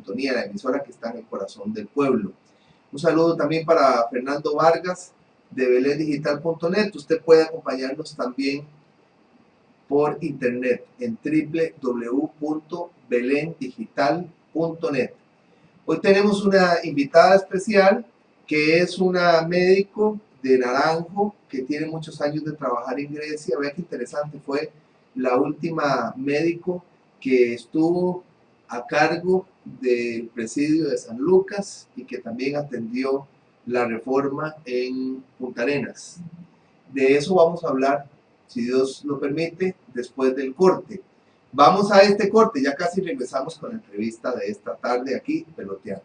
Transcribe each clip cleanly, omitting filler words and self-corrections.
sintonía, la emisora que está en el corazón del pueblo. Un saludo también para Fernando Vargas de belendigital.net. Usted puede acompañarnos también por internet en www.belendigital.net. Hoy tenemos una invitada especial que es una médico de Naranjo que tiene muchos años de trabajar en Grecia. Vea qué interesante, fue la última médico que estuvo a cargo del presidio de San Lucas y que también atendió la reforma en Punta Arenas. De eso vamos a hablar, si Dios lo permite, después del corte. Vamos a este corte, ya casi regresamos con la entrevista de esta tarde aquí, Peloteando.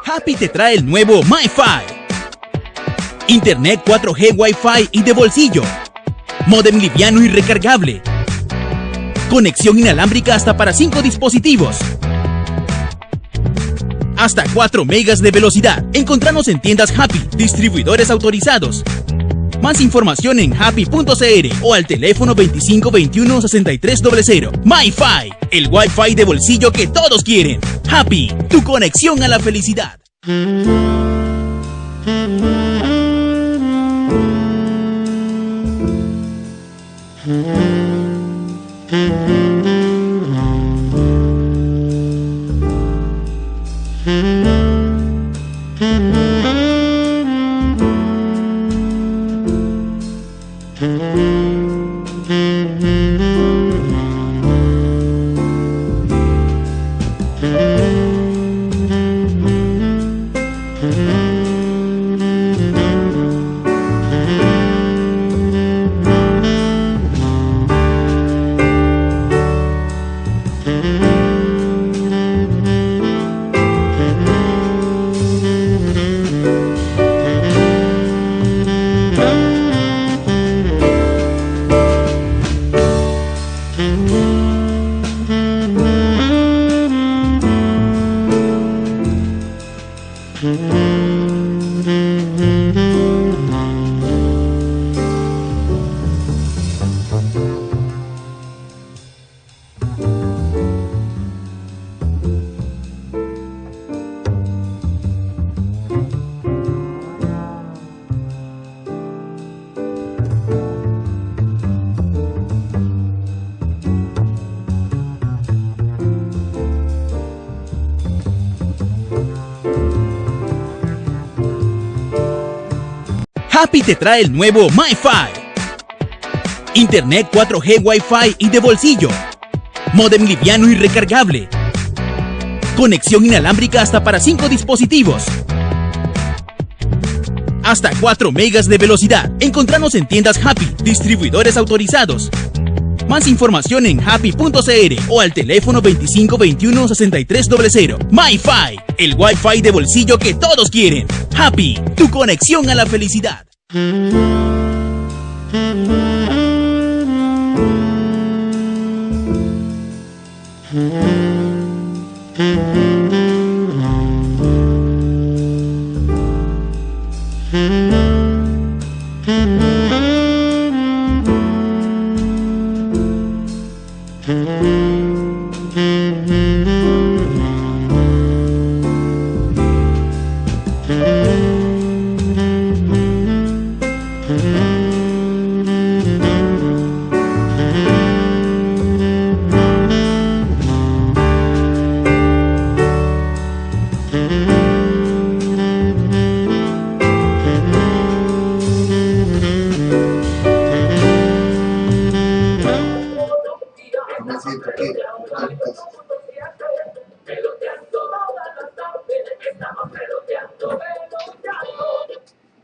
Happy te trae el nuevo MiFi. Internet 4G Wi-Fi y de bolsillo. Módem liviano y recargable. Conexión inalámbrica hasta para 5 dispositivos. Hasta 4 megas de velocidad. Encontranos en tiendas Happy, distribuidores autorizados. Más información en happy.cr o al teléfono 2521-6300. MiFi, el Wi-Fi de bolsillo que todos quieren. Happy, tu conexión a la felicidad. Happy te trae el nuevo MiFi. Internet 4G Wi-Fi y de bolsillo. Módem liviano y recargable. Conexión inalámbrica hasta para 5 dispositivos. Hasta 4 megas de velocidad. Encontranos en tiendas Happy, distribuidores autorizados. Más información en happy.cr o al teléfono 2521-6300. MiFi, el Wi-Fi de bolsillo que todos quieren. Happy, tu conexión a la felicidad.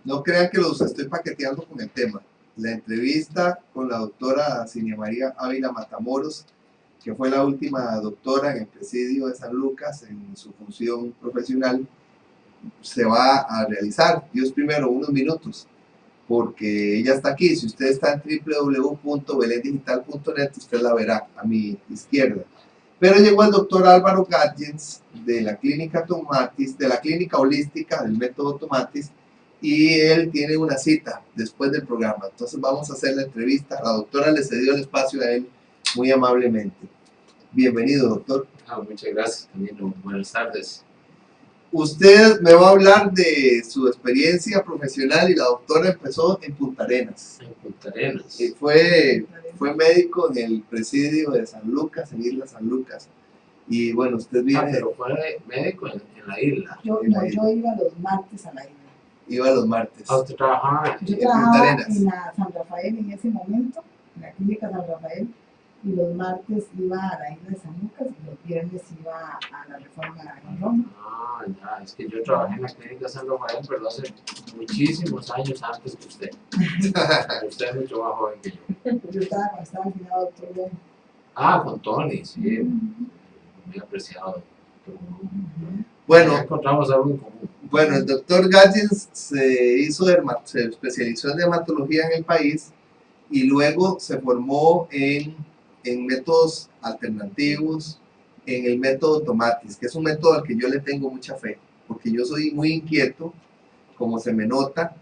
No crean que los estoy paqueteando con el tema. La entrevista con la doctora Cinia María Ávila Matamoros, que fue la última doctora en el presidio de San Lucas en su función profesional, se va a realizar, Dios primero, unos minutos, porque ella está aquí. Si usted está en www.belendigital.net, usted la verá a mi izquierda. Pero llegó el doctor Álvaro Gatjens de la clínica Tomatis, de la clínica holística del método Tomatis, y él tiene una cita después del programa. Entonces vamos a hacer la entrevista. La doctora le cedió el espacio a él muy amablemente. Bienvenido, doctor. Muchas gracias, Camilo. Buenas tardes. Usted me va a hablar de su experiencia profesional y la doctora empezó en Punta Arenas. En Punta Arenas. Y fue médico en el presidio de San Lucas, en Isla San Lucas. Y bueno, usted viene... Pero fue médico en la isla. Yo iba los martes a la isla. Iba los martes. ¿Usted trabajaba? Yo en trabajaba Punta en la San Rafael en ese momento, en la clínica San Rafael, y los martes iba a la isla de San Lucas y los viernes iba a la Reforma en Roma. Ya, es que yo trabajé en la clínica San Rafael, pero hace muchísimos años antes que usted. Usted es mucho más joven que yo. Yo estaba al final doctor Bueno. Con Tony, sí. Muy apreciado. Bueno, Encontramos algo en común. Bueno, el doctor Gallens se especializó en dermatología en el país y luego se formó en métodos alternativos, en el método Tomatis, que es un método al que yo le tengo mucha fe, porque yo soy muy inquieto, como se me nota,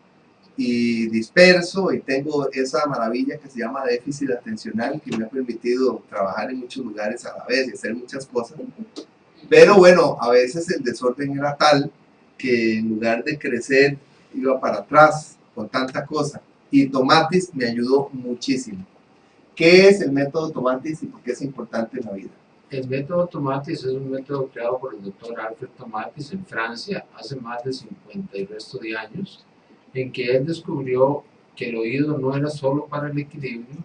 y disperso, y tengo esa maravilla que se llama déficit atencional, que me ha permitido trabajar en muchos lugares a la vez y hacer muchas cosas. Pero bueno, a veces el desorden era tal que en lugar de crecer iba para atrás con tanta cosa. Y Tomatis me ayudó muchísimo. ¿Qué es el método Tomatis y por qué es importante en la vida? El método Tomatis es un método creado por el doctor Alfred Tomatis en Francia hace más de 50 y resto de años, en que él descubrió que el oído no era solo para el equilibrio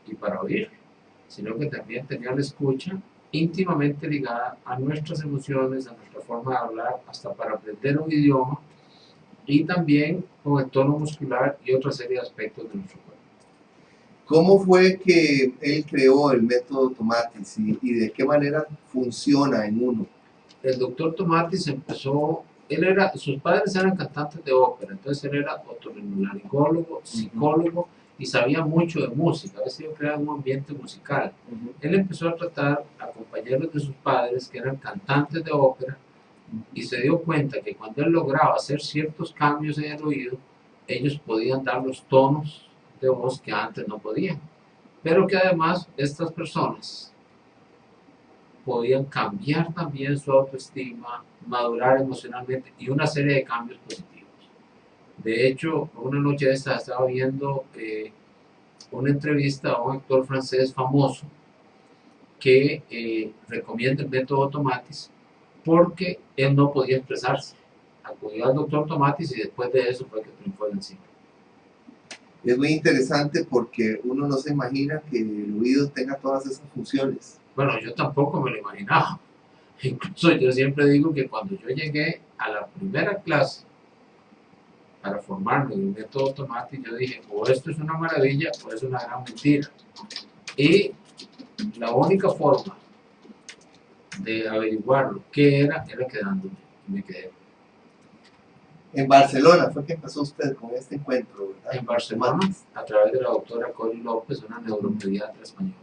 y para oír, sino que también tenía la escucha íntimamente ligada a nuestras emociones, a nuestra forma de hablar, hasta para aprender un idioma, y también con el tono muscular y otra serie de aspectos de nuestro cuerpo. ¿Cómo fue que él creó el método Tomatis y de qué manera funciona en uno? El doctor Tomatis empezó, sus padres eran cantantes de ópera, entonces él era otorrinolaringólogo, psicólogo y sabía mucho de música, había sido creado un ambiente musical. Él empezó a tratar a compañeros de sus padres que eran cantantes de ópera y se dio cuenta que cuando él lograba hacer ciertos cambios en el oído, ellos podían dar los tonos de voz que antes no podían, pero que además estas personas podían cambiar también su autoestima, madurar emocionalmente y una serie de cambios positivos. De hecho, una noche de esta estaba viendo una entrevista a un actor francés famoso que recomienda el método Tomatis porque él no podía expresarse. Acudió al doctor Tomatis y después de eso fue que triunfó en el cine. Es muy interesante porque uno no se imagina que el oído tenga todas esas funciones. Bueno, yo tampoco me lo imaginaba. Incluso yo siempre digo que cuando yo llegué a la primera clase para formarme en el método Tomatis, yo dije, o esto es una maravilla o es una gran mentira. Y la única forma de averiguarlo qué era quedándome. Y me quedé. En Barcelona fue que empezó usted con este encuentro, ¿verdad? En Barcelona, a través de la doctora Cori López, una neuropediatra española,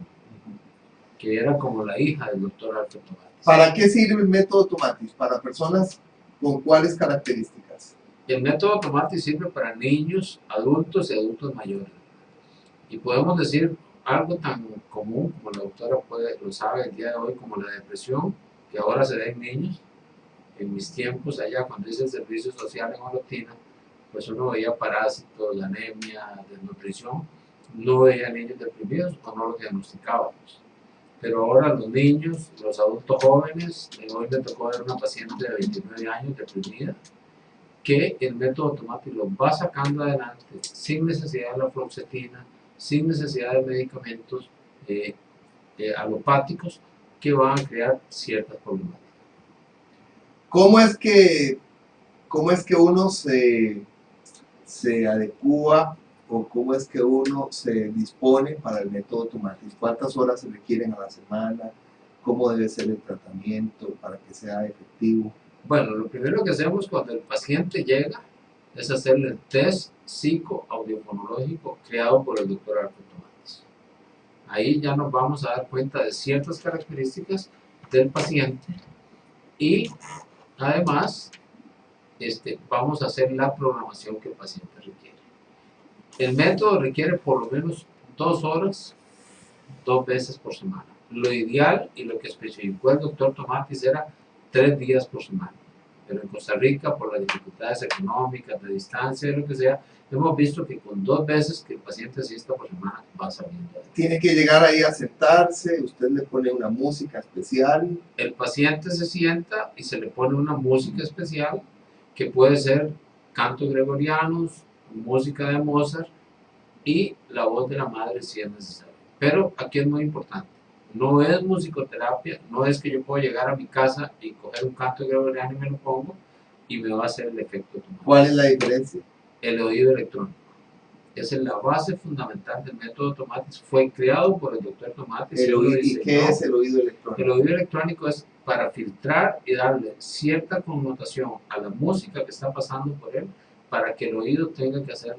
que era como la hija del doctor Alfred Tomatis. ¿Para qué sirve el método Tomatis? ¿Para personas con cuáles características? El método Tomatis sirve para niños, adultos y adultos mayores. Y podemos decir algo tan común como la doctora lo sabe el día de hoy, como la depresión, que ahora se ve en niños. En mis tiempos, allá cuando hice el servicio social en Orotina, pues uno veía parásitos, anemia, desnutrición, no veía niños deprimidos o no los diagnosticábamos. Pero ahora los niños, los adultos jóvenes, hoy me tocó ver una paciente de 29 años deprimida, que el método Tomatis lo va sacando adelante sin necesidad de la fluoxetina, sin necesidad de medicamentos alopáticos que van a crear ciertas problemáticas. ¿Cómo es que uno se adecúa o cómo es que uno se dispone para el método Tomatis? ¿Cuántas horas se requieren a la semana? ¿Cómo debe ser el tratamiento para que sea efectivo? Bueno, lo primero que hacemos cuando el paciente llega es hacerle el test psicoaudiofonológico creado por el doctor Alfred Tomatis. Ahí ya nos vamos a dar cuenta de ciertas características del paciente y además vamos a hacer la programación que el paciente requiere. El método requiere por lo menos 2 horas 2 veces por semana. Lo ideal y lo que especificó el doctor Tomatis era 3 días por semana. Pero en Costa Rica, por las dificultades económicas, de distancia, de lo que sea, hemos visto que con 2 veces que el paciente asista por semana va saliendo. Tiene que llegar ahí a sentarse, usted le pone una música especial. El paciente se sienta y se le pone una música especial que puede ser cantos gregorianos, música de Mozart y la voz de la madre si es necesario. Pero aquí es muy importante, no es musicoterapia, no es que yo puedo llegar a mi casa y coger un canto gregoriano y me lo pongo y me va a hacer el efecto automático. ¿Cuál es la diferencia? El oído electrónico. Esa es la base fundamental del método Tomatis. Fue creado por el doctor Tomatis. ¿Y qué es el oído electrónico? El oído electrónico es para filtrar y darle cierta connotación a la música que está pasando por él para que el oído tenga que hacer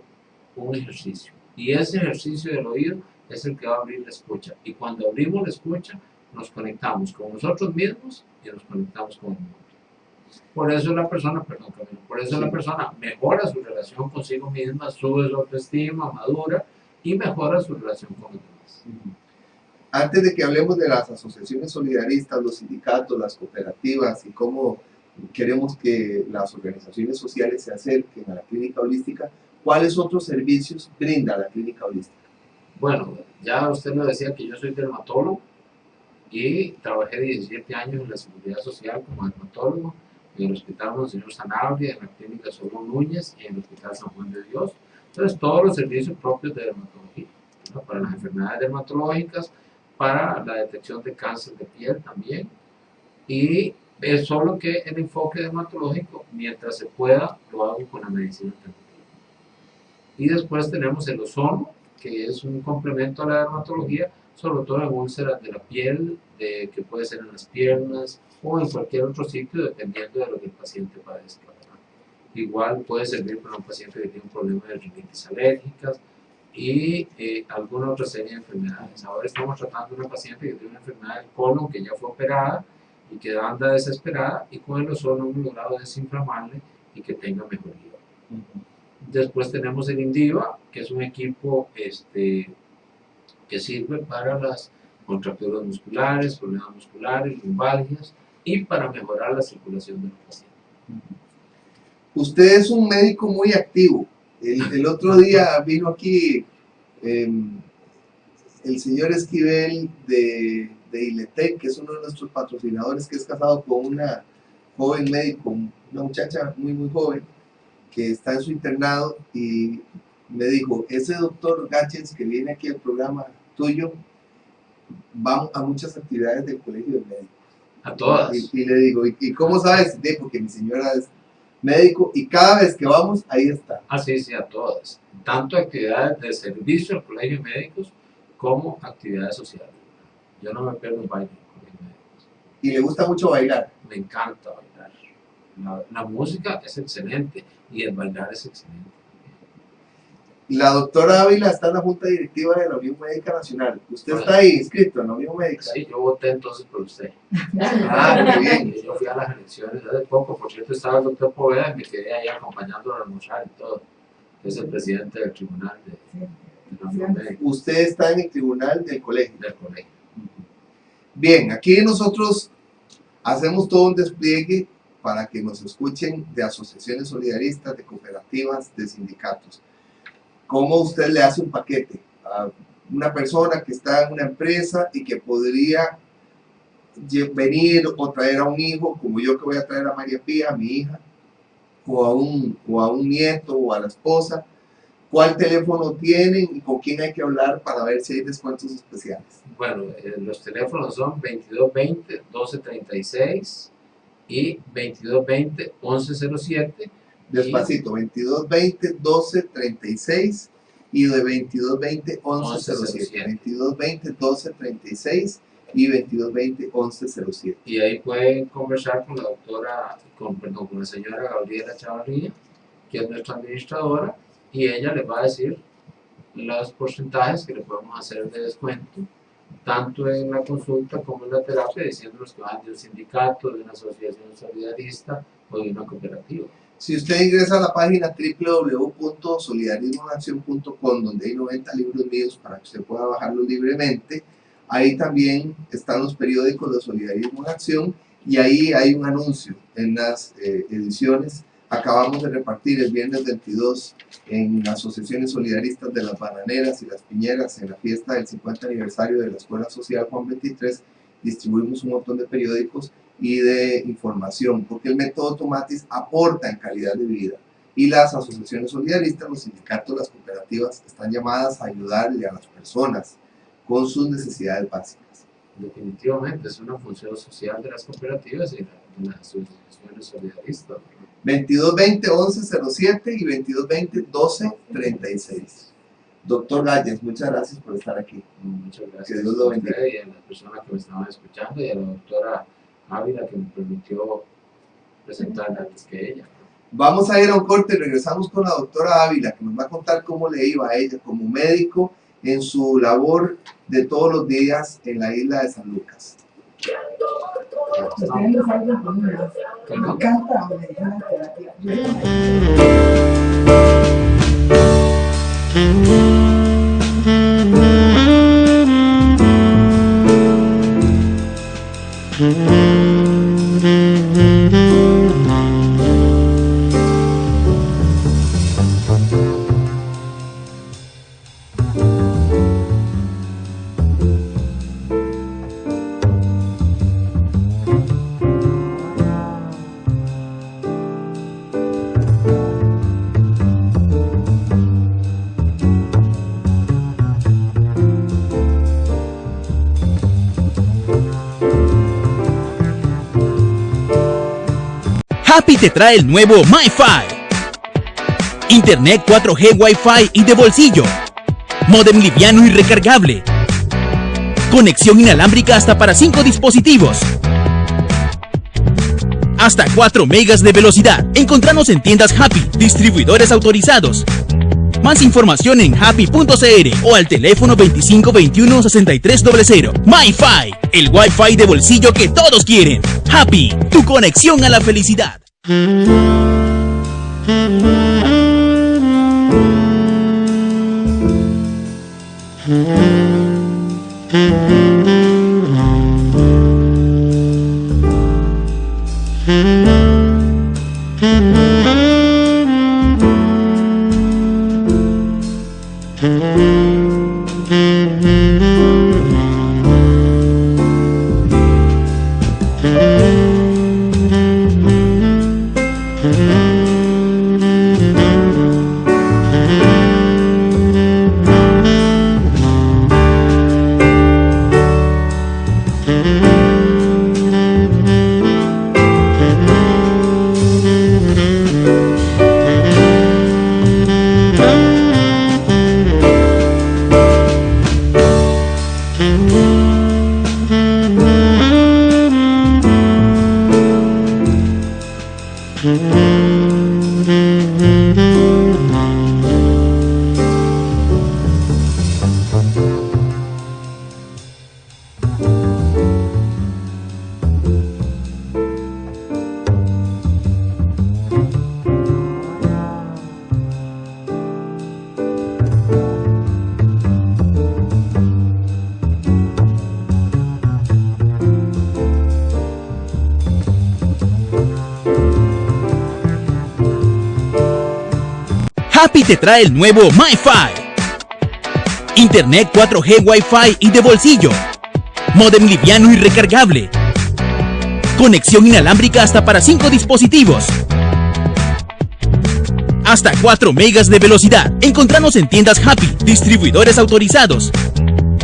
un ejercicio. Y ese ejercicio del oído es el que va a abrir la escucha. Y cuando abrimos la escucha, nos conectamos con nosotros mismos y nos conectamos con el mundo. Por eso la persona, por eso la persona mejora su relación consigo misma, sube su autoestima, madura y mejora su relación con los demás. Antes de que hablemos de las asociaciones solidaristas, los sindicatos, las cooperativas y cómo queremos que las organizaciones sociales se acerquen a la clínica holística, ¿cuáles otros servicios brinda la clínica holística? Bueno, ya usted lo decía que yo soy dermatólogo y trabajé 17 años en la Seguridad Social como dermatólogo en el Hospital Monseñor Sanabria, en la Clínica Solón Núñez y en el Hospital San Juan de Dios. Entonces, todos los servicios propios de dermatología, ¿no? Para las enfermedades dermatológicas, para la detección de cáncer de piel también. Y es solo que el enfoque dermatológico, mientras se pueda, lo hago con la medicina alternativa. Y después tenemos el ozono, que es un complemento a la dermatología, sobre todo en úlceras de la piel, que puede ser en las piernas o en cualquier otro sitio, dependiendo de lo que el paciente padezca, ¿verdad? Igual puede servir para un paciente que tiene un problema de rinitis alérgicas y alguna otra serie de enfermedades. Ahora estamos tratando una paciente que tiene una enfermedad del colon que ya fue operada y que anda desesperada, y con el ozono hemos logrado desinflamarle y que tenga mejoría. Después tenemos el Indiva, que es un equipo que sirve para las contracturas musculares, problemas musculares, lumbalgias y para mejorar la circulación de los pacientes. Usted es un médico muy activo. El otro día vino aquí el señor Esquivel de Iletec, que es uno de nuestros patrocinadores, que es casado con una joven médico, una muchacha muy muy joven, que está en su internado, y me dijo, ese doctor Gáchez que viene aquí al programa tuyo, va a muchas actividades del colegio de médicos. A todas. Y le digo, ¿y cómo sabes? Porque mi señora es médico y cada vez que vamos, ahí está. Ah, sí, sí, a todas. Tanto actividades de servicio al colegio de médicos como actividades sociales. Yo no me pierdo un baile en el colegio de médicos. Y le gusta mucho bailar. Me encanta bailar. La música es excelente y el bailar es excelente. La doctora Ávila está en la Junta Directiva de la Unión Médica Nacional. ¿Usted está ahí inscrito en la Unión Médica? Sí, yo voté entonces por usted. Ah, muy bien. Yo fui a las elecciones hace poco, por cierto estaba el doctor Poveda y me quedé ahí acompañándolo a almorzar y todo. Es el presidente del tribunal de la Unión Médica. Usted está en el tribunal del colegio. Del colegio. Bien, aquí nosotros hacemos todo un despliegue para que nos escuchen de asociaciones solidaristas, de cooperativas, de sindicatos. ¿Cómo usted le hace un paquete a una persona que está en una empresa y que podría venir o traer a un hijo, como yo que voy a traer a María Pía, a mi hija, o a un nieto o a la esposa? ¿Cuál teléfono tienen y con quién hay que hablar para ver si hay descuentos especiales? Bueno, los teléfonos son 2220-1236 y 2220-1107. Despacito, 2220-1236 y de 2220-1107. 2220-1236 y 2220-1107. Y ahí pueden conversar con la doctora, con la señora Gabriela Chavarría, que es nuestra administradora, y ella les va a decir los porcentajes que le podemos hacer de descuento, tanto en la consulta como en la terapia, diciéndonos que van de un sindicato, de una asociación solidarista o de una cooperativa. Si usted ingresa a la página www.solidarismonación.com, donde hay 90 libros míos para que usted pueda bajarlos libremente, Ahí también están los periódicos de Solidarismo en Acción y ahí hay un anuncio en las ediciones. Acabamos de repartir el viernes 22 en asociaciones solidaristas de las Bananeras y las Piñeras, en la fiesta del 50 aniversario de la Escuela Social Juan 23, distribuimos un montón de periódicos y de información, porque el método Tomatis aporta en calidad de vida. Y las asociaciones solidaristas, los sindicatos, las cooperativas están llamadas a ayudarle a las personas con sus necesidades básicas. Definitivamente es una función social de las cooperativas y de las asociaciones solidaristas. 2220-1107 y 2220-1236. Doctor Galles, muchas gracias por estar aquí. Muchas gracias Que Dios lo bendiga. a usted y a las personas que me estaban escuchando y a la doctora Ávila que me permitió presentarla antes que ella. Vamos a ir a un corte y regresamos con la doctora Ávila, que nos va a contar cómo le iba a ella como médico en su labor de todos los días en la isla de San Lucas. Ustedes no saben cómo me encanta la medicina alternativa. Happy te trae el nuevo MiFi. Internet 4G Wi-Fi y de bolsillo. Módem liviano y recargable. Conexión inalámbrica hasta para 5 dispositivos. Hasta 4 megas de velocidad. Encontramos en tiendas Happy, distribuidores autorizados. Más información en happy.cr o al teléfono 2521-6300. MiFi, el Wi-Fi de bolsillo que todos quieren. Happy, tu conexión a la felicidad. Happy te trae el nuevo MiFi. Internet 4G Wi-Fi y de bolsillo. Módem liviano y recargable. Conexión inalámbrica hasta para 5 dispositivos. Hasta 4 megas de velocidad. Encontramos en tiendas Happy, distribuidores autorizados.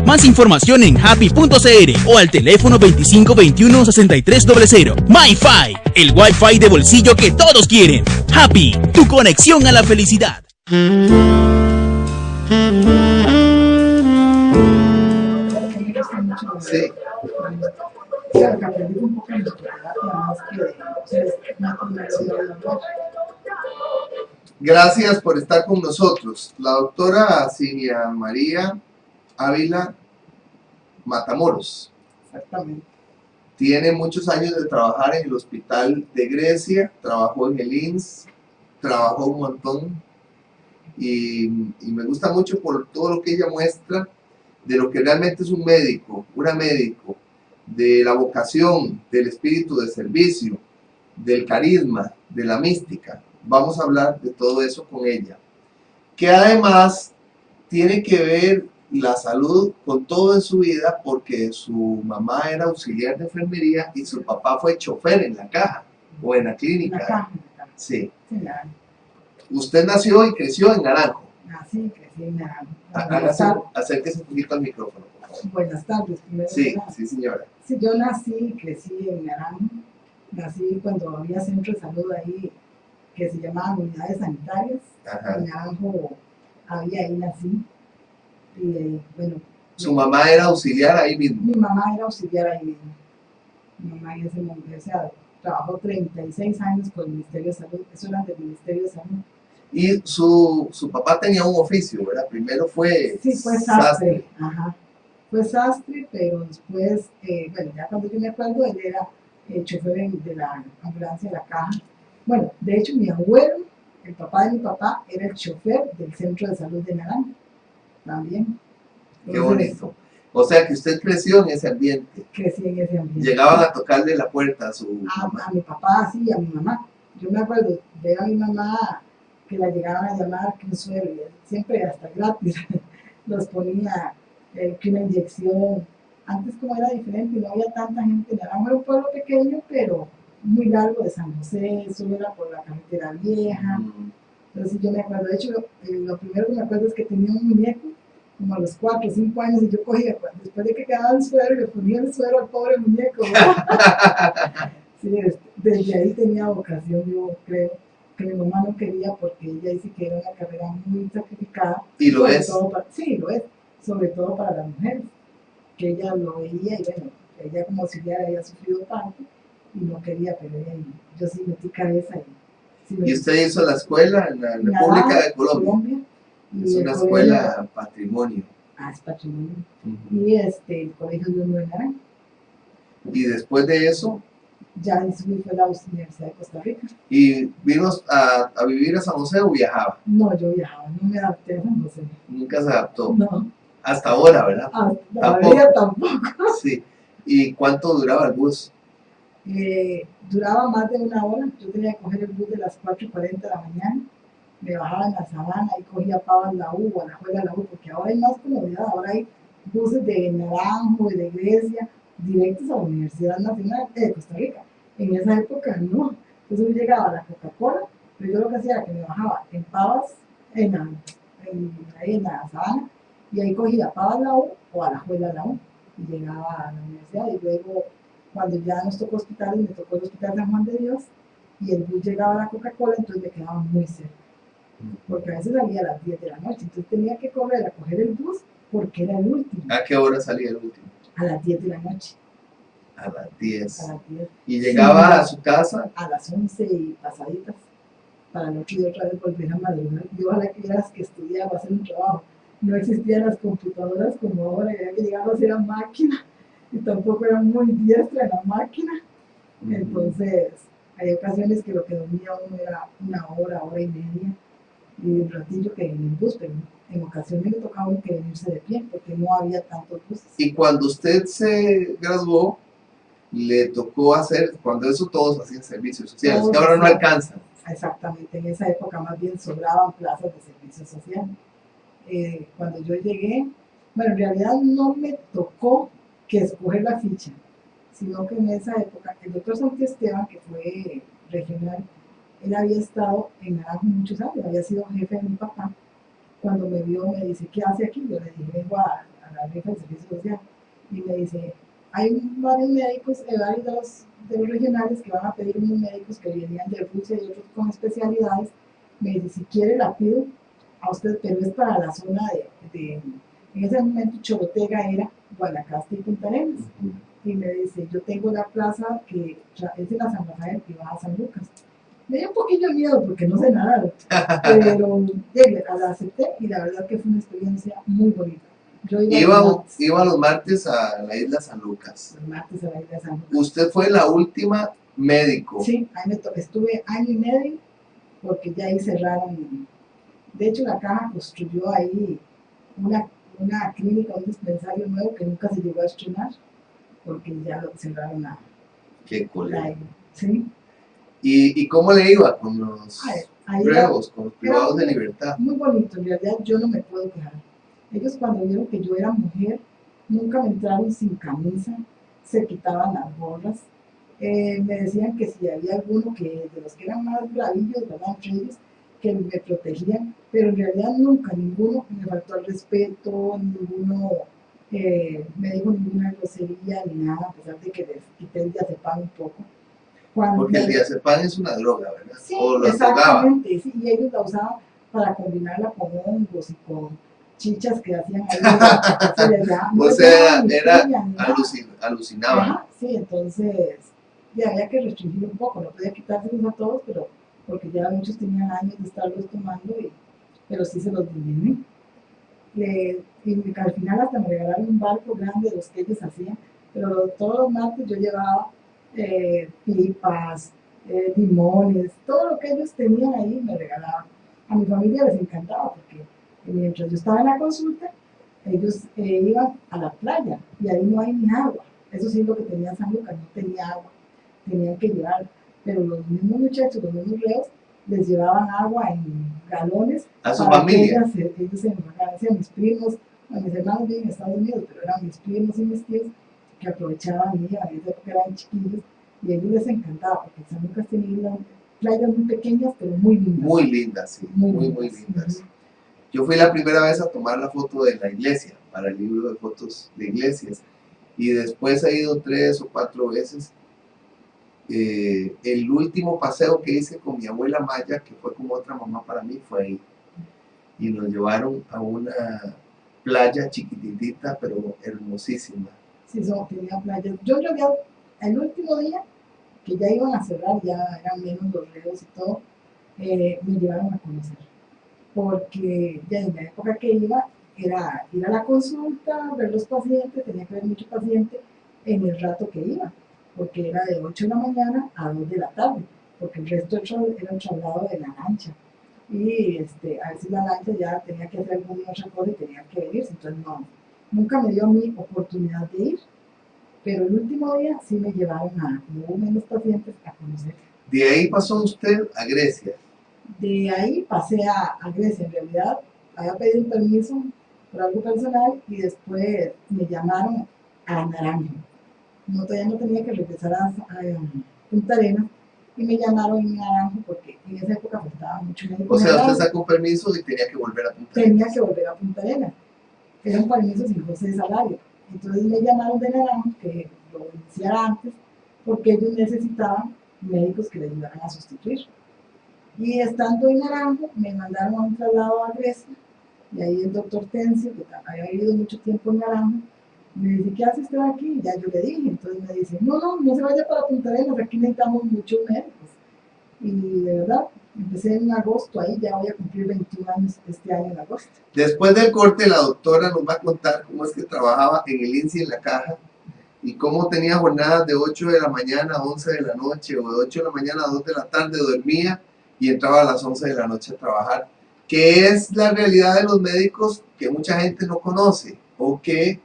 Más información en happy.cr o al teléfono 2521-6300. MiFi, el Wi-Fi de bolsillo que todos quieren. Happy, tu conexión a la felicidad. Sí. O sea, que aprendí un poco de musicoterapia más que Gracias por estar con nosotros. La doctora Cinia María Ávila Matamoros. Exactamente. Tiene muchos años de trabajar en el hospital de Grecia, trabajó en el INS, trabajó un montón y me gusta mucho por todo lo que ella muestra de lo que realmente es un médico, una médico, de la vocación, del espíritu de servicio, del carisma, de la mística. Vamos a hablar de todo eso con ella, que además tiene que ver la salud con todo en su vida, porque su mamá era auxiliar de enfermería y su papá fue chofer en la caja o en la clínica. En la caja. Sí. Sí, Naranjo. Usted nació y creció en Naranjo. Nací y crecí en Naranjo. Acérquese un poquito al micrófono, por favor. Buenas tardes, primero. Sí, sí, señora. Sí, yo nací y crecí en Naranjo. Nací cuando había centro de salud ahí que se llamaban unidades sanitarias. Ajá. En Naranjo había, ahí nací. Y bueno. Su mamá era auxiliar ahí mismo. Mi mamá era auxiliar ahí mismo. Mi mamá en ese momento, o sea, trabajó 36 años con el Ministerio de Salud. Eso era del Ministerio de Salud. Y su papá tenía un oficio, ¿verdad? Primero fue, sí, fue sastre. Ajá. Fue sastre, pero después, bueno, ya cuando yo me acuerdo, él era chofer de la ambulancia de la caja. Bueno, de hecho, mi abuelo, el papá de mi papá, era el chofer del centro de salud de Naranjo, también. Qué bonito. O sea que usted creció en ese ambiente. Crecí en ese ambiente. Llegaban a tocarle la puerta a su mamá. A mi papá, sí, a mi mamá. Yo me acuerdo de a mi mamá que la llegaban a llamar que un suero, y siempre hasta gratis, los ponía que una inyección. Antes como era diferente, no había tanta gente, era un pueblo pequeño, pero muy largo de San José, solo era por la carretera vieja. Entonces yo me acuerdo, de hecho, lo primero que me acuerdo es que tenía un muñeco, como a los 4 o 5 años, y yo cogía, después de que quedaba el suero, le ponía el suero al pobre muñeco. Sí, desde ahí tenía vocación, yo creo, que mi mamá no quería porque ella dice que era una carrera muy sacrificada. ¿Y lo es? Sí, lo es, sobre todo para las mujeres, que ella lo veía y bueno, ella como auxiliar había sufrido parto y no quería, pero ella, yo sí metí cabeza. ¿Y usted hizo la escuela en la República de Colombia? Es una escuela patrimonio. Es patrimonio. Y el colegio de Naranjo. Y después de eso, ya fui a la Universidad de Costa Rica. ¿Y vino a vivir a San José o viajaba? No, yo viajaba, no me adapté a San José. Nunca se adaptó. No. Hasta ahora, ¿verdad? Tampoco. Sí. ¿Y cuánto duraba el bus? Duraba más de 1 hora. Yo tenía que coger el bus de las 4:40 de la mañana. Me bajaba en la Sabana y cogía Pavas la U o Alajuela la U, porque ahora hay más comodidad. Ahora hay buses de Naranjo y de Grecia directos a la Universidad Nacional de Costa Rica. En esa época no. Entonces yo llegaba a la Coca-Cola, pero yo lo que hacía era que me bajaba en Pavas, ahí en la Sabana, y ahí cogía Pavas la U o Alajuela la U, y llegaba a la universidad. Y luego, cuando ya nos tocó hospitales, me tocó el Hospital San Juan de Dios, y el bus llegaba a la Coca-Cola, entonces me quedaba muy cerca, porque a veces salía a las 10 de la noche, entonces tenía que correr a coger el bus porque era el último. ¿A qué hora salía el último? A las 10 de la noche. A las 10. A las 10. ¿Y llegaba a su casa? A las 11 y pasaditas, para el otro día otra vez volver a madrugar. Yo ojalá que vieras que estudiaba, hacer un trabajo. No existían las computadoras como ahora, ya que llegaba a hacer a máquina, y tampoco era muy diestra en la máquina. Entonces, hay ocasiones que lo que dormía uno era 1 hora, hora y media, y un ratillo que en el bus, pero en ocasiones le tocaba uno que venirse de pie, porque no había tantos buses. Y cuando usted se graduó, le tocó hacer, cuando eso todos hacían servicios sociales, que ahora no alcanzan. Exactamente, en esa época más bien sobraban plazas de servicio social. Cuando yo llegué, bueno, en realidad no me tocó que escoger la ficha, sino que en esa época el doctor Santiesteban, que fue regional, él había estado en Naranjo muchos años, había sido jefe de mi papá. Cuando me vio me dice, ¿qué hace aquí? Yo le dije, vengo a la rifa de servicio social. Y me dice, hay varios médicos, varios de los regionales que van a pedir unos médicos que venían de Rusia y otros con especialidades. Me dice, si quiere la pido a usted, pero es para la zona en ese momento Chorotega era Guanacaste y Punta Arenas. Y me dice, yo tengo la plaza que es de la San Rafael y va a San Lucas. Me dio un poquillo de miedo porque no sé nada, pero la acepté y la verdad que fue una experiencia muy bonita. Yo iba los martes a la isla San Lucas. Los martes a la isla San Lucas. Usted fue la última médico. Sí, ahí estuve 1 año y medio porque ya ahí cerraron. De hecho, la caja construyó ahí una clínica, un dispensario nuevo que nunca se llegó a estrenar porque ya lo cerraron Qué cool. ¿sí? ¿Y cómo le iba con los Ahí nuevos, con los privados de muy, libertad? muy bonito, en realidad yo no me puedo quejar. Ellos cuando vieron que yo era mujer, nunca me entraron sin camisa, se quitaban las gorras, me decían que si había alguno que de los que eran más bravillos, ¿verdad? Entre ellos, que me protegían, pero en realidad nunca, ninguno me faltó al respeto, ninguno me dijo ninguna grosería ni nada, a pesar de que les quité el diazepam un poco. Porque el diazepam es una droga, ¿verdad? Sí, o lo exactamente, sí, y ellos la usaban para combinarla con hongos y con chichas que hacían ahí. O sea, alucinaban. Ajá, sí, entonces ya había que restringir un poco, no podía quitárselos a todos, pero porque ya muchos tenían años de estarlos tomando, pero sí se los vendí. Y al final hasta me regalaron un barco grande de los que ellos hacían, pero todos los martes yo llevaba pipas, limones, todo lo que ellos tenían ahí me regalaban. A mi familia les encantaba porque mientras yo estaba en la consulta, ellos iban a la playa y ahí no hay ni agua. Eso sí es lo que tenía San Lucas, no tenía agua, tenían que llevar, pero los mismos muchachos, los mismos reos, les llevaban agua en galones a su familia. Ellos se encargaban, mis primos, mis hermanos viven en Estados Unidos, pero eran mis primos y mis tíos que aprovechaban y iban, en esa época eran chiquillos, y a ellos les encantaba, porque San Lucas tenía playas muy pequeñas, pero muy lindas. Muy lindas, sí, muy lindas. Sí. Yo fui la primera vez a tomar la foto de la iglesia, para el libro de fotos de iglesias, y después he ido 3 o 4 veces. El último paseo que hice con mi abuela Maya, que fue como otra mamá para mí, fue ahí. Y nos llevaron a una playa chiquititita, pero hermosísima. Sí, tenía playas. Yo en realidad, el último día, que ya iban a cerrar, ya eran menos los reos y todo, me llevaron a conocer. Porque ya en la época que iba, era ir a la consulta, ver los pacientes, tenía que ver mucho paciente en el rato que iba, porque era de 8 de la mañana a 2 de la tarde, porque el resto era el traslado de la lancha. Y a veces la lancha ya tenía que hacer alguna otra cosa y tenía que venirse, entonces nunca me dio mi oportunidad de ir, pero el último día sí me llevaron como hubo menos pacientes, a conocer. ¿De ahí pasó usted a Grecia? De ahí pasé a Grecia, en realidad había pedido un permiso por algo personal y después me llamaron a Naranjo. Todavía no tenía que regresar a Punta Arenas y me llamaron en Naranjo porque en esa época faltaba mucho médico. O sea, usted sacó permiso y tenía que volver a Punta Arenas. Tenía que volver a Punta Arenas. Era un permiso sin goce de salario. Entonces me llamaron de Naranjo que lo iniciara antes porque ellos necesitaban médicos que les ayudaran a sustituir. Y estando en Naranjo me mandaron a un traslado a Grecia y ahí el doctor Tencio, que había vivido mucho tiempo en Naranjo, me dice, ¿qué hace usted aquí? Y ya yo le dije, entonces me dice, no se vaya para Punta Arenas, aquí necesitamos muchos médicos. Y de verdad, empecé en agosto, ahí ya voy a cumplir 21 años este año en agosto. Después del corte, la doctora nos va a contar cómo es que trabajaba en el INSI en la caja y cómo tenía jornadas de 8 de la mañana a 11 de la noche o de 8 de la mañana a 2 de la tarde, dormía y entraba a las 11 de la noche a trabajar, que es la realidad de los médicos que mucha gente no conoce o que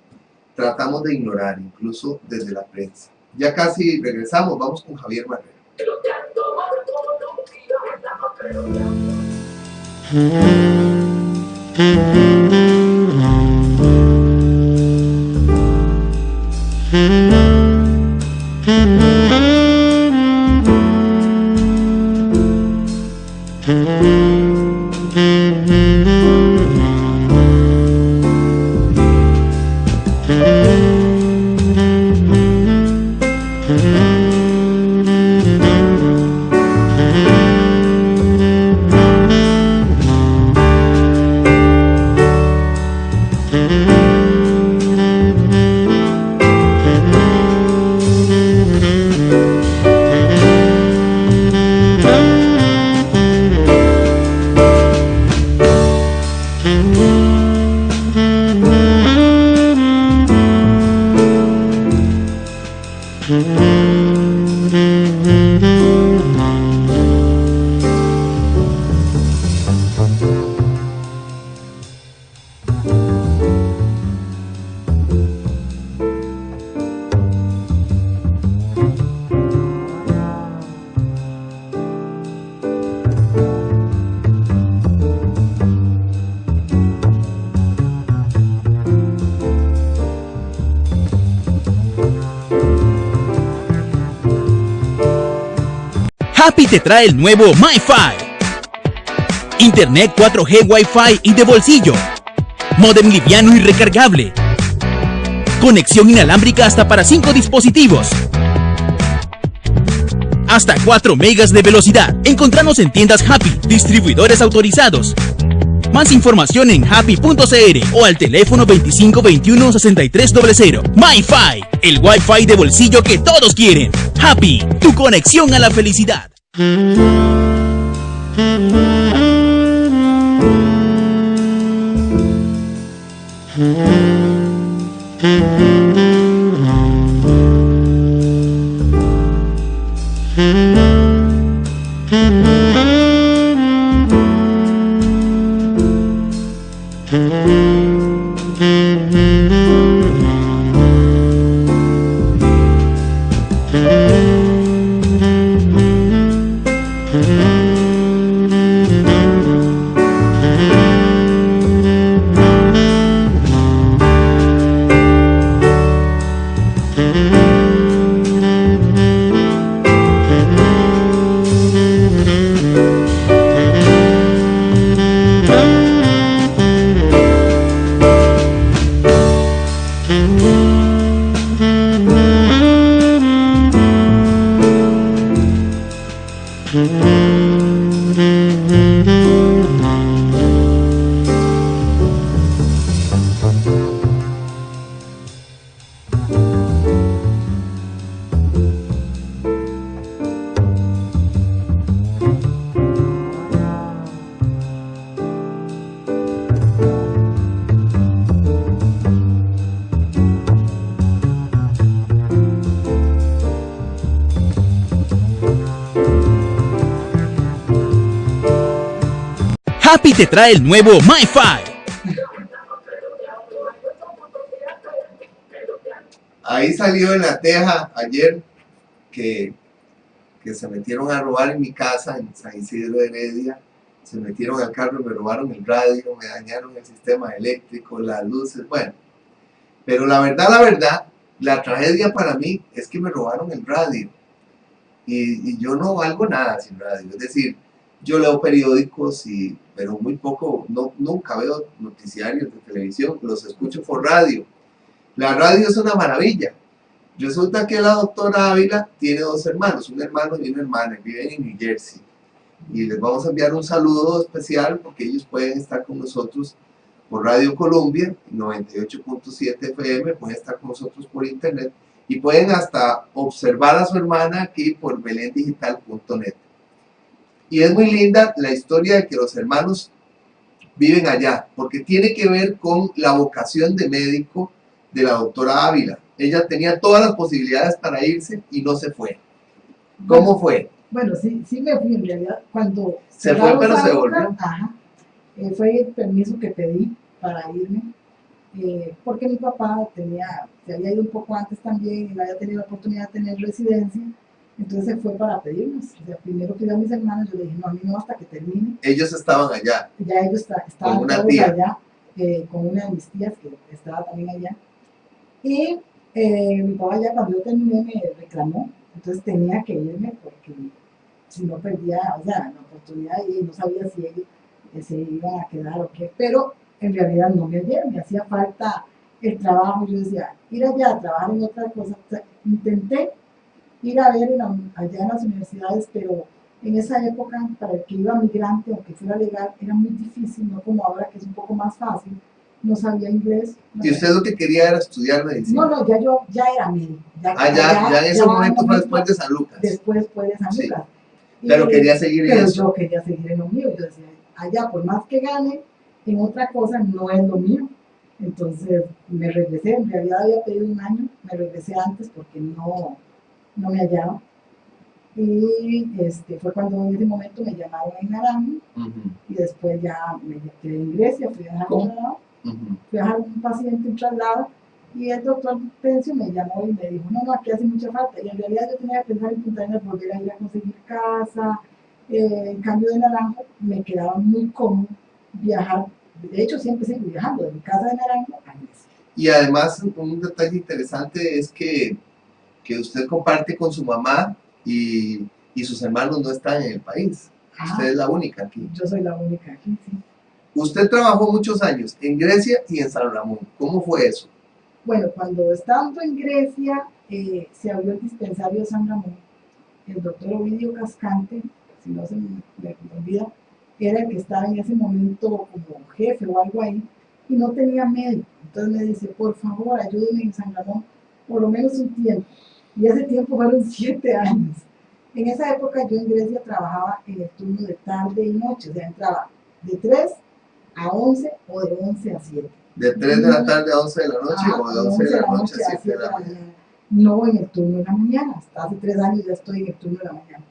tratamos de ignorar, incluso desde la prensa. Ya casi regresamos, vamos con Javier Barrera. Happy te trae el nuevo MiFi. Internet 4G Wi-Fi y de bolsillo. Módem liviano y recargable. Conexión inalámbrica hasta para 5 dispositivos. Hasta 4 megas de velocidad. Encontramos en tiendas Happy, distribuidores autorizados. Más información en happy.cr o al teléfono 2521-6300. MiFi, el Wi-Fi de bolsillo que todos quieren. Happy, tu conexión a la felicidad. Happy te trae el nuevo MiFi. Ahí salió en la teja ayer que se metieron a robar en mi casa en San Isidro de Heredia. Se metieron al carro, me robaron el radio, me dañaron el sistema eléctrico, las luces, bueno. Pero la verdad, la tragedia para mí es que me robaron el radio. Y yo no valgo nada sin radio. Es decir, yo leo periódicos, pero muy poco, nunca veo noticiarios de televisión, los escucho por radio. La radio es una maravilla. Resulta que la doctora Ávila tiene 2 hermanos, un hermano y una hermana, que viven en New Jersey. Y les vamos a enviar un saludo especial porque ellos pueden estar con nosotros por Radio Colombia, 98.7 FM, pueden estar con nosotros por internet y pueden hasta observar a su hermana aquí por belendigital.net. Y es muy linda la historia de que los hermanos viven allá, porque tiene que ver con la vocación de médico de la doctora Ávila. Ella tenía todas las posibilidades para irse y no se fue. ¿Cómo fue? Bueno, sí me fui en realidad. Cuando se fue, pero se volvió. Ajá, fue el permiso que pedí para irme, porque mi papá se había ido un poco antes también, y había tenido la oportunidad de tener residencia. Entonces se fue para pedirnos. O sea, primero pidió a mis hermanos, yo le dije, no, a mí no, hasta que termine. Ellos estaban allá. Ya ellos estaban con una todos tía. Allá, con una de mis tías que estaba también allá. Y mi papá ya cuando yo terminé me reclamó, entonces tenía que irme porque si no perdía, o sea, la oportunidad y no sabía si ellos se iban a quedar o qué. Pero en realidad no me dieron, me hacía falta el trabajo. Yo decía, ir allá a trabajar en otra cosa. O sea, intenté ir a ver allá en las universidades, pero en esa época para el que iba migrante, aunque fuera legal, era muy difícil, no como ahora que es un poco más fácil, no sabía inglés. ¿Y usted lo que quería era estudiar medicina? No, ya era médico. Ya en ese momento fue después de San Lucas. Después fue de San Lucas. Sí. Pero quería seguir en eso. Yo quería seguir en lo mío. Yo decía, allá por más que gane, en otra cosa no es lo mío. Entonces me regresé, en realidad había pedido 1 año, me regresé antes porque no me hallaba. Y fue cuando en ese momento me llamaron en Naranjo, y después ya me quedé en Grecia, fui a dejar fui a dejar un paciente, un traslado, y el doctor Tencio me llamó y me dijo, no, aquí hace mucha falta. Y en realidad yo tenía que pensar en Punta Arenas, volver a ir a conseguir casa. En cambio de Naranjo me quedaba muy cómodo viajar. De hecho siempre sigo viajando de mi casa de Naranjo a Grecia. Y además un detalle interesante es que usted comparte con su mamá y y sus hermanos no están en el país. Ah, Usted es la única aquí. yo soy la única aquí, sí. Usted trabajó muchos años en Grecia y en San Ramón. ¿Cómo fue eso? Bueno, cuando estando en Grecia se abrió el dispensario de San Ramón. El doctor Ovidio Cascante, si no se me olvida, era el que estaba en ese momento como jefe o algo ahí, y no tenía médico. Entonces me dice, por favor, ayúdenme en San Ramón por lo menos un tiempo. Y ese tiempo fueron 7 años. En esa época yo en Grecia trabajaba en el turno de tarde y noche, o sea, entraba de 3 a 11 o de 11 a 7. ¿De 3 de la tarde a 11 de la noche o de 11 de la noche a 7 de la mañana? No en el turno de la mañana, hasta hace 3 años ya estoy en el turno de la mañana.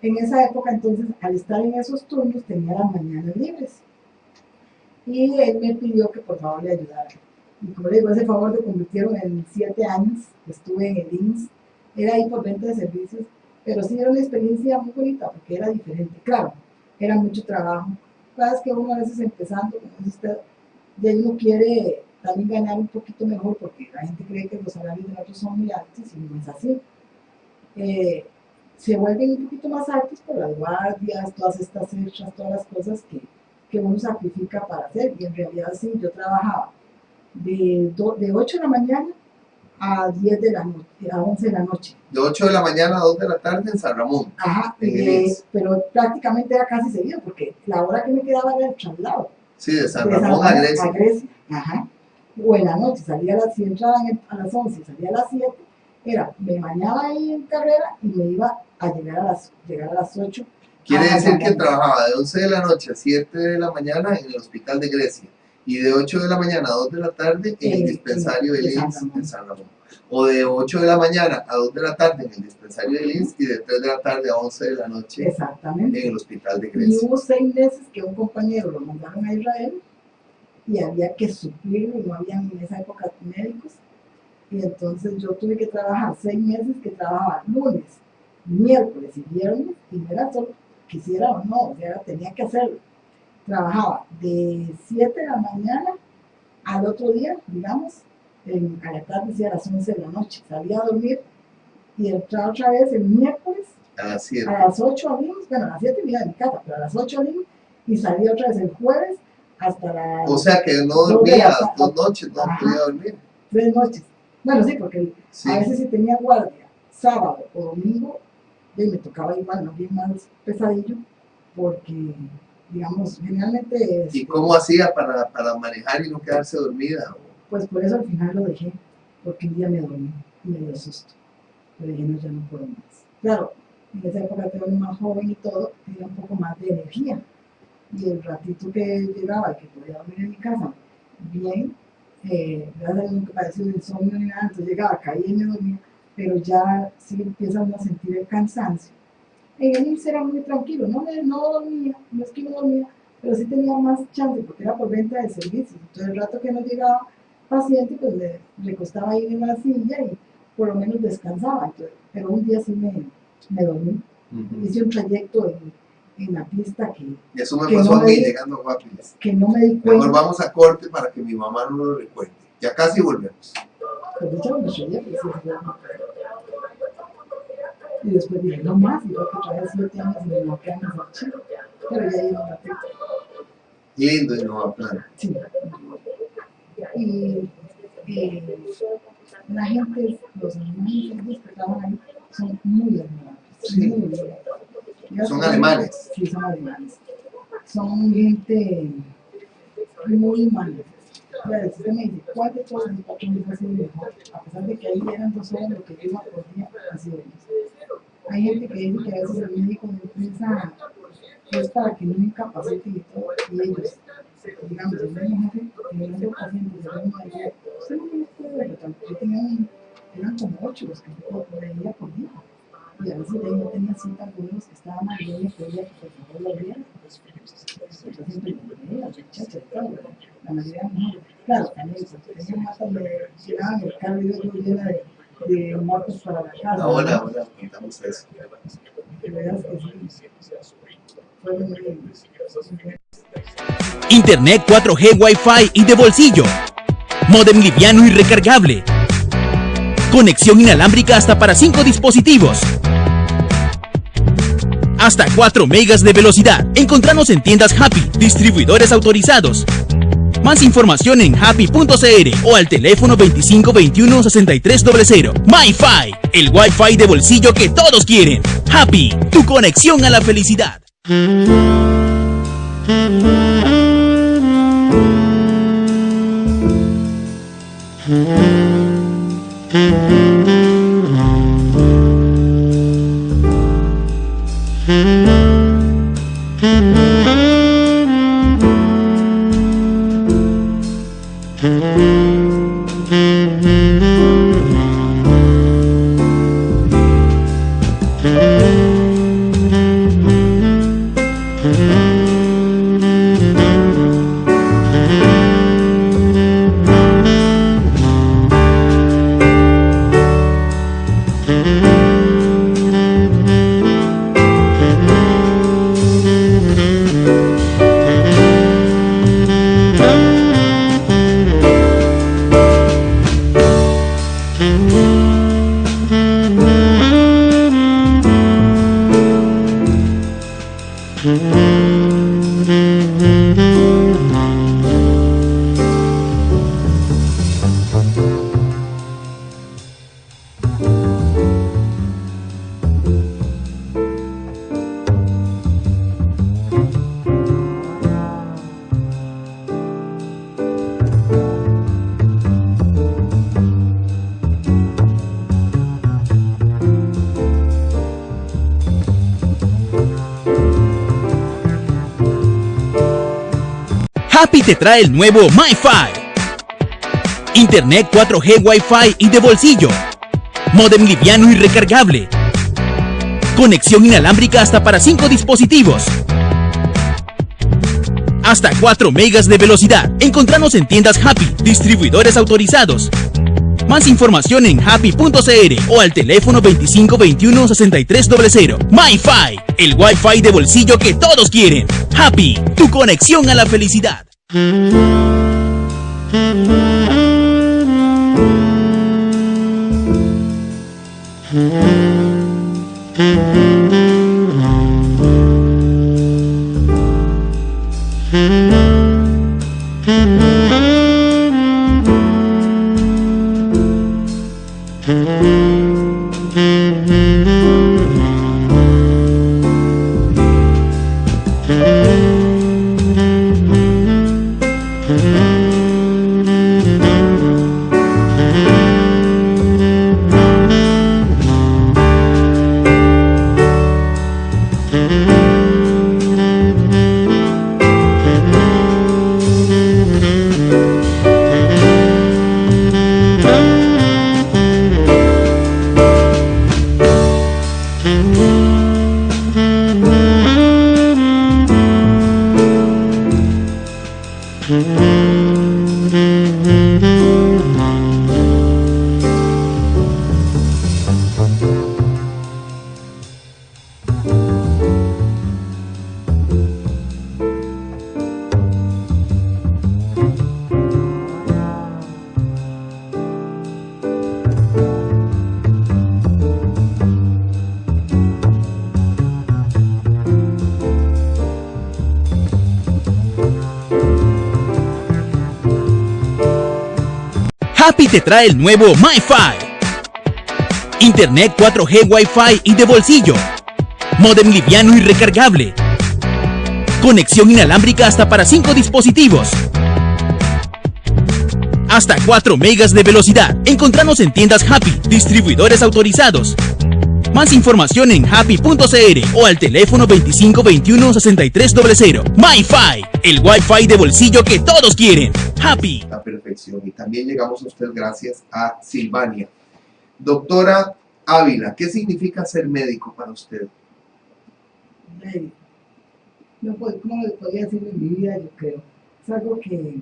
En esa época entonces, al estar en esos turnos, tenía las mañanas libres. Y él me pidió que por favor le ayudara. Y como le digo, ese favor se convirtieron en 7 años, estuve en el INSS, era ahí por venta de servicios, pero sí era una experiencia muy bonita porque era diferente. Claro, era mucho trabajo. Claro, es que uno a veces empezando, como dice usted, ya uno quiere también ganar un poquito mejor porque la gente cree que los salarios de nosotros son muy altos y no es así. Se vuelven un poquito más altos por las guardias, todas estas extras, todas las cosas que uno sacrifica para hacer. Y en realidad sí, yo trabajaba de 8 de la mañana a 10 de la noche, a 11 de la noche. De 8 de la mañana a 2 de la tarde en San Ramón. Ajá, En el INSS. pero prácticamente era casi seguido porque la hora que me quedaba era el traslado. Sí, de San De Ramón a Grecia. A Grecia. Ajá. O en la noche, salía a las, si entraba a las 11, salía a las 7, me bañaba ahí en carrera y me iba a llegar a las 8. Quiere decir que trabajaba de 11 de la noche a 7 de la mañana en el hospital de Grecia y de 8 de la mañana a 2 de la tarde en el dispensario del INSS en San Ramón. O de 8 de la mañana a 2 de la tarde en el dispensario del INSS y de 3 de la tarde a 11 de la noche Exactamente. en el hospital de Y Grecia. hubo 6 meses que un compañero lo mandaron a Israel y había que suplirlo y no había en esa época médicos. Y entonces yo tuve que trabajar 6 meses que trabajaba lunes, miércoles y viernes y no era solo quisiera o no, o sea, tenía que hacerlo. Trabajaba de 7 de la mañana al otro día, digamos, a la tarde, a las 11 de la noche. Salía a dormir y entraba otra vez el miércoles A las 7. a las 8 a Lima, bueno, a las 7 me iba de mi casa, pero a las 8 a Lima y salía otra vez el jueves hasta las O sea que no dormía las 2 noches, no podía dormir. 3 noches. Bueno, sí, porque Sí. a veces si tenía guardia sábado o domingo, y me tocaba igual, no bien más pesadillo, porque, digamos, generalmente... ¿Y cómo hacía para manejar y no quedarse dormida? Pues por eso al final lo dejé, porque un día me dormí y me dio susto. Le dije, no, ya no puedo más. Claro, en esa época tenía uno más joven y todo, tenía un poco más de energía. Y el ratito que llegaba y que podía dormir en mi casa, bien, gracias a Dios nunca padeció de insomnio ni nada, entonces llegaba, caía y me dormía, pero ya sí empieza uno a sentir el cansancio. En el IMSS era muy tranquilo, no dormía, no es que no dormía, pero sí tenía más chance porque era por venta de servicios. Entonces el rato que no llegaba paciente, pues me recostaba ahí en la silla y por lo menos descansaba. Entonces, pero un día sí me dormí. Hice un trayecto en la pista que Eso me que pasó no a mí me- llegando a Guapiles. que no me di cuenta. Mejor vamos a corte para que mi mamá no lo recuerde. Ya casi volvemos. Pues de hecho me estrellé, pero sí, sí, no. Y después dije, no más, y yo que traje 7 años y me bloquean los archivos. Pero ya iba un ratito. Lindo y no plan. Sí. Y la gente, los hermanos que estaban ahí, son muy agradables. Sí. Muy agradables. Ya Son alemanes. Sí, son alemanes. Son gente muy humana. Claro, si usted me dice, ¿cuál de todos mis patrones ha sido mejor? A pesar de que ahí eran 2 horas lo que yo iba por día, ha sido ellos. Hay gente que dice que a veces el médico no piensa que es para que no incapaciten y todo, y ellos, digamos, el mismo jefe, teniendo pacientes de ritmo de día, usted no me puede ver, yo tenía eran como 8 los que yo veía por día. Y a veces de ahí no tenía cita, algunos que estaban mal, y yo le pedía que por favor lo viera. Yo siempre le veía, las muchachas y todo, la mayoría de mujeres. Claro, también, porque tenía más donde llegaban el carro y yo llena de muertos para la casa. Ahora contamos eso. De veras que sí. Fue muy lindo. Internet 4G Wi-Fi y de bolsillo. Módem liviano y recargable. Conexión inalámbrica hasta para 5 dispositivos. Hasta 4 megas de velocidad. Encontranos en tiendas Happy, distribuidores autorizados. Más información en happy.cr o al teléfono 2521-6300. MyFi, el Wi-Fi de bolsillo que todos quieren. Happy, tu conexión a la felicidad. Happy te trae el nuevo MyFi. Internet 4G Wi-Fi y de bolsillo. Módem liviano y recargable. Conexión inalámbrica hasta para 5 dispositivos. Hasta 4 megas de velocidad. Encontranos en tiendas Happy, distribuidores autorizados. Más información en happy.cr o al teléfono 2521-6300. MyFi, el Wi-Fi de bolsillo que todos quieren. Happy, tu conexión a la felicidad. Happy te trae el nuevo MyFi. Internet 4G Wi-Fi y de bolsillo. Módem liviano y recargable. Conexión inalámbrica hasta para 5 dispositivos. Hasta 4 megas de velocidad. Encontranos en tiendas Happy, distribuidores autorizados. Más información en happy.cr o al teléfono 2521-6300. MyFi, el Wi-Fi de bolsillo que todos quieren. Happy. La perfección. Y también llegamos a usted gracias a Silvania. Doctora Ávila, ¿qué significa ser médico para usted? Médico. No, ¿cómo le podría decir en mi vida? Yo creo. Es algo que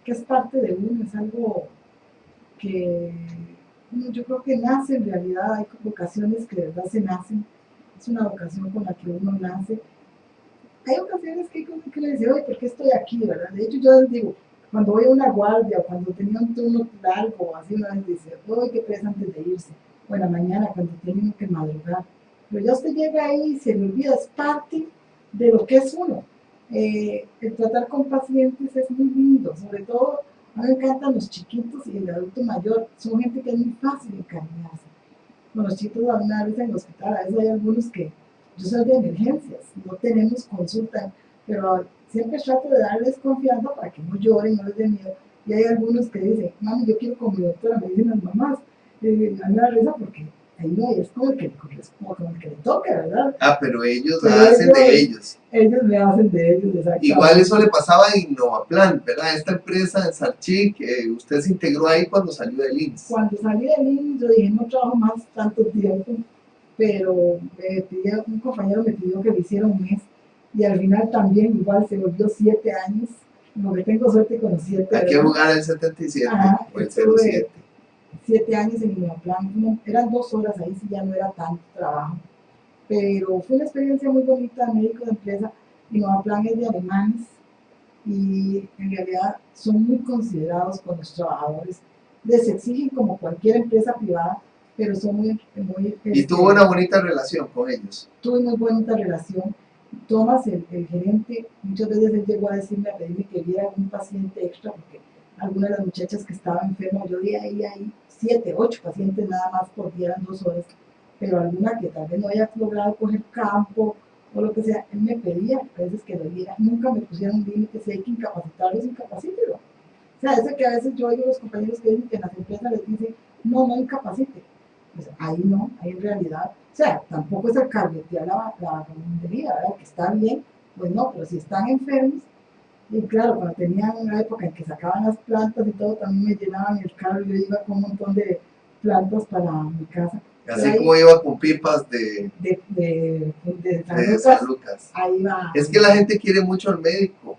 es parte de uno, es algo que yo creo que nace en realidad. Hay vocaciones que de verdad se nacen. Es una vocación con la que uno nace. Hay ocasiones que le dice, oye, ¿por qué estoy aquí? ¿Verdad? De hecho, yo les digo, cuando voy a una guardia o cuando tenía un turno largo, así una vez dice, oye, qué presa antes de irse. O en la mañana cuando tienen que madrugar. Pero ya usted llega ahí y se le olvida, es parte de lo que es uno. El tratar con pacientes es muy lindo, sobre todo a mí me encantan los chiquitos y el adulto mayor, son gente que es muy fácil encariñarse. Con los chicos a una vez en el hospital, a veces hay algunos que, yo soy de emergencias, no tenemos consulta, pero siempre trato de darles confianza para que no lloren, no les dé miedo. Y hay algunos que dicen, mami, yo quiero con mi doctora, me dicen las mamás. Y a mí me da risa porque ahí no, es como el que le corresponde, como el que le toca, ¿verdad? Ah, pero ellos Pero la hacen de ellos. Ellos me hacen de ellos, exactamente. Igual eso le pasaba en Innovaplan, ¿verdad? Esta empresa en Sarchi, que usted se integró ahí cuando salió del IMSS. Cuando salí del IMSS, yo dije, no trabajo más tanto tiempo, pero un compañero me pidió que lo hiciera un mes, y al final también igual se volvió 7 años, como que tengo suerte con los 7. Hay que jugar el 77 o el 07. 7 años en Innovaplan, eran 2 horas, ahí sí ya no era tanto trabajo, pero fue una experiencia muy bonita, médico de empresa. Innovaplan es de alemanes y en realidad son muy considerados con los trabajadores, les exigen como cualquier empresa privada, pero son muy y tuvo una bonita relación con ellos. Tuve muy bonita relación. Tomás, el gerente, muchas veces él llegó a decirme, a pedirme que viera un paciente extra, porque algunas de las muchachas que estaban enfermas, yo vi ahí 7, 8 pacientes nada más por día, eran 2 horas, pero alguna que tal vez no haya logrado coger campo o lo que sea, él me pedía a veces que lo viera, nunca me pusieron un límite, si hay que incapacitarlos, incapacítelo. O sea, eso que a veces yo oigo a los compañeros que dicen que en las empresas les dicen, no incapacite. Pues ahí no, ahí en realidad, o sea, tampoco es el carbotear la vagabundería, ¿verdad? Que está bien, pues no, pero si están enfermos, y claro, cuando tenían una época en que sacaban las plantas y todo, también me llenaban el carro, yo iba con un montón de plantas para mi casa. Así ahí, como iba con pipas de San Lucas, ahí va. Es que la gente quiere mucho al médico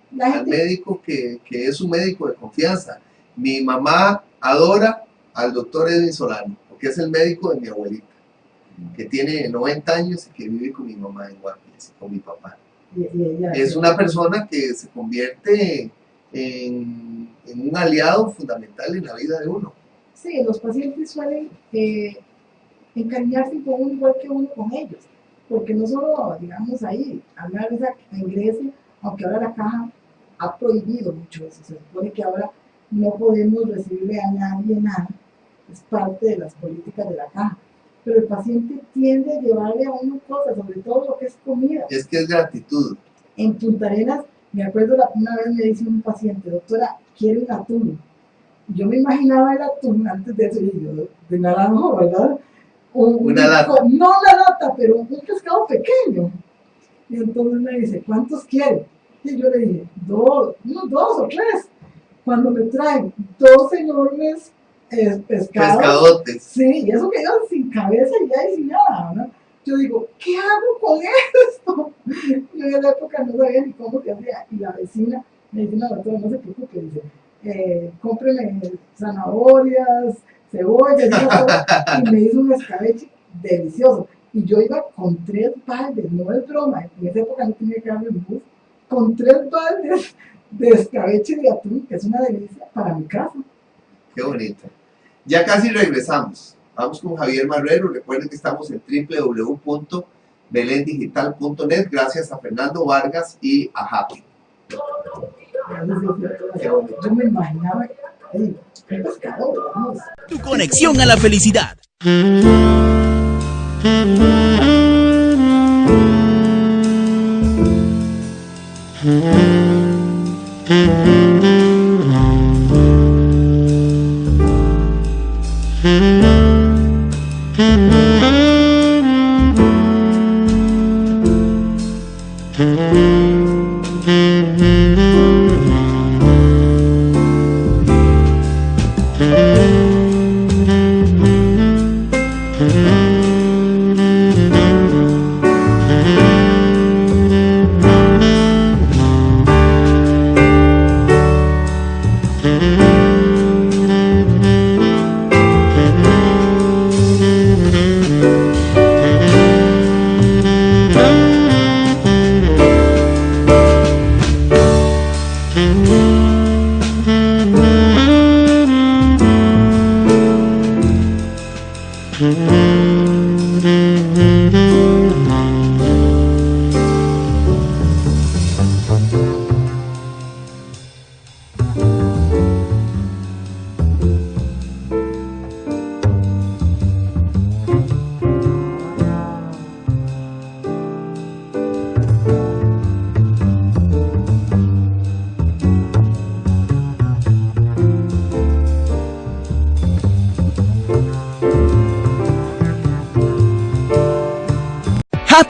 que es un médico de confianza. Mi mamá adora al doctor Edwin Solano, porque es el médico de mi abuelita, que tiene 90 años y que vive con mi mamá en Guapiles, con mi papá. Y ella, es una persona que se convierte en un aliado fundamental en la vida de uno. Sí, los pacientes suelen encariñarse con uno igual que uno con ellos, porque no solo, digamos, ahí, hablar en Grecia, aunque ahora la caja ha prohibido mucho eso, se supone que ahora no podemos recibirle a nadie nada, es parte de las políticas de la caja, pero el paciente tiende a llevarle a uno cosas, sobre todo lo que es comida. Es que es gratitud. En Punta Arenas, me acuerdo una vez me dice un paciente, doctora, quiere un atún. Yo me imaginaba el atún antes de eso, de naranjo, ¿verdad? Una lata. No una lata, pero un pescado pequeño. Y entonces me dice, ¿cuántos quiere? Y yo le dije, 2 o 3. Cuando me traen 2 enormes pescadotes. Sí, y eso que iban sin cabeza ya y sin nada, ¿no? Yo digo, ¿qué hago con esto? Yo en la época no sabía ni cómo se hacía. Y la vecina me dice, no, doctora, no se preocupe, dice, cómpreme zanahorias, cebollas, y me hizo un escabeche delicioso. Y yo iba con 3 baldes, no es broma, en esa época no tenía que darme un bus, con 3 baldes de escabeche de atún, que es una delicia para mi casa. Qué bonito. Ya casi regresamos. Vamos con Javier Marrero. Recuerden que estamos en www.belendigital.net. Gracias a Fernando Vargas y a Happy. Yo me imaginaba, qué pescado, vamos. Tu conexión a la felicidad.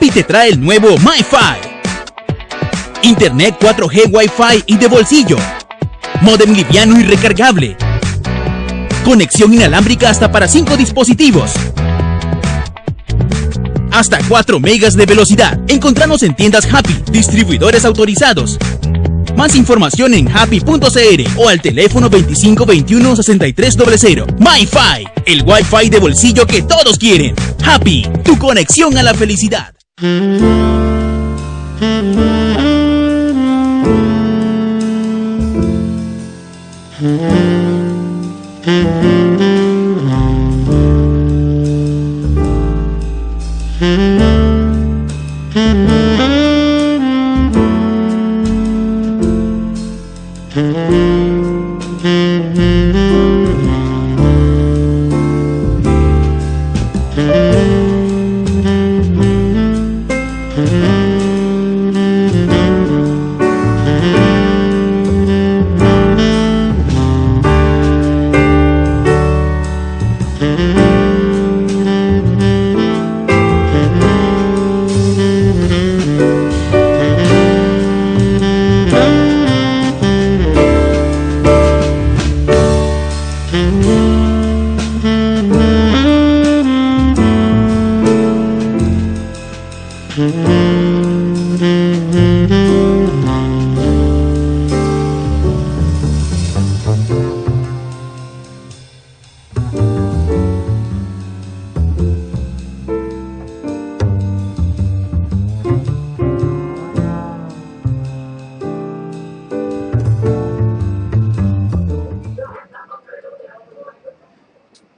Happy te trae el nuevo MiFi. Internet 4G Wi-Fi y de bolsillo. Módem liviano y recargable. Conexión inalámbrica hasta para 5 dispositivos. Hasta 4 megas de velocidad. Encontranos en tiendas Happy, distribuidores autorizados. Más información en happy.cr o al teléfono 2521-6300. MiFi, el Wi-Fi de bolsillo que todos quieren. Happy, tu conexión a la felicidad.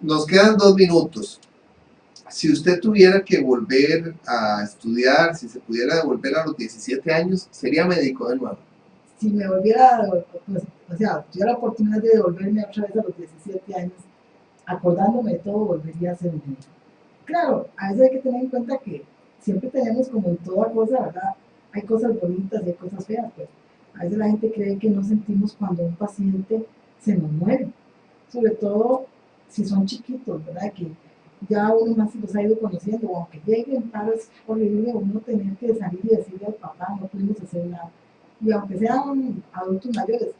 Nos quedan 2 minutos. Si usted tuviera que volver a estudiar, si se pudiera devolver a los 17 años, ¿sería médico de nuevo? Si me volviera, pues, o sea, tuviera la oportunidad de devolverme otra vez a los 17 años, acordándome de todo, volvería a ser médico. Claro, a veces hay que tener en cuenta que siempre tenemos, como en toda cosa, ¿verdad? Hay cosas bonitas y hay cosas feas, pues. A veces la gente cree que no sentimos cuando un paciente se nos muere, sobre todo si son chiquitos, ¿verdad? Que ya uno más los ha ido conociendo, o aunque lleguen paros horrible, uno tener que salir y decirle al papá, no pudimos hacer nada. Y aunque sean adultos mayores,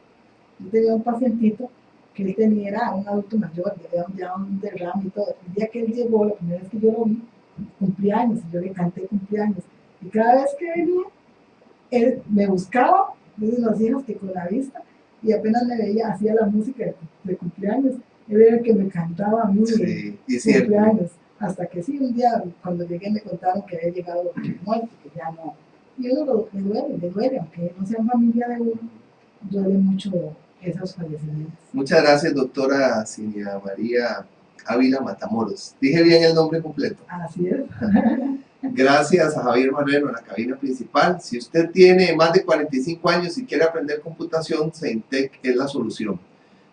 yo tenía un pacientito que él tenía, era un adulto mayor, ya un derrame y todo. El día que él llegó, la primera vez que yo lo vi, cumplía años, y yo le canté cumpleaños. Y cada vez que venía, él me buscaba, desde los hijos que con la vista, y apenas me veía, hacía la música de cumpleaños. Él era el que me cantaba a mí Sí, y cumpleaños. Hasta que sí, un día cuando llegué me contaron que había llegado muerto, que ya no. Y uno le duele, aunque no sea familia de uno, duele mucho esos fallecimientos. Muchas gracias, doctora Cinia María Ávila Matamoros. Dije bien el nombre completo. Así es. Gracias a Javier Marrero en la cabina principal. Si usted tiene más de 45 años y quiere aprender computación, Ceintec es la solución.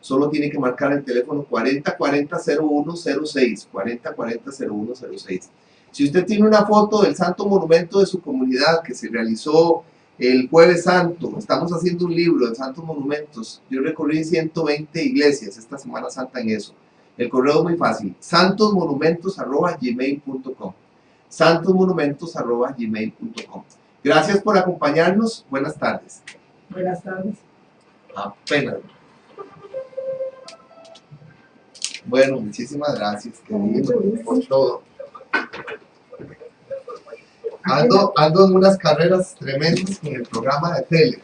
Solo tiene que marcar el teléfono 4040-0106, 4040-0106. Si usted tiene una foto del santo monumento de su comunidad que se realizó el Jueves Santo, estamos haciendo un libro de santos monumentos. Yo recorrí 120 iglesias esta Semana Santa en eso. El correo es muy fácil, santosmonumentos@gmail.com, santosmonumentos@gmail.com. Gracias por acompañarnos. Buenas tardes. Buenas tardes. Apenas. Bueno, muchísimas gracias, querido, por todo. Ando en unas carreras tremendas con el programa de tele.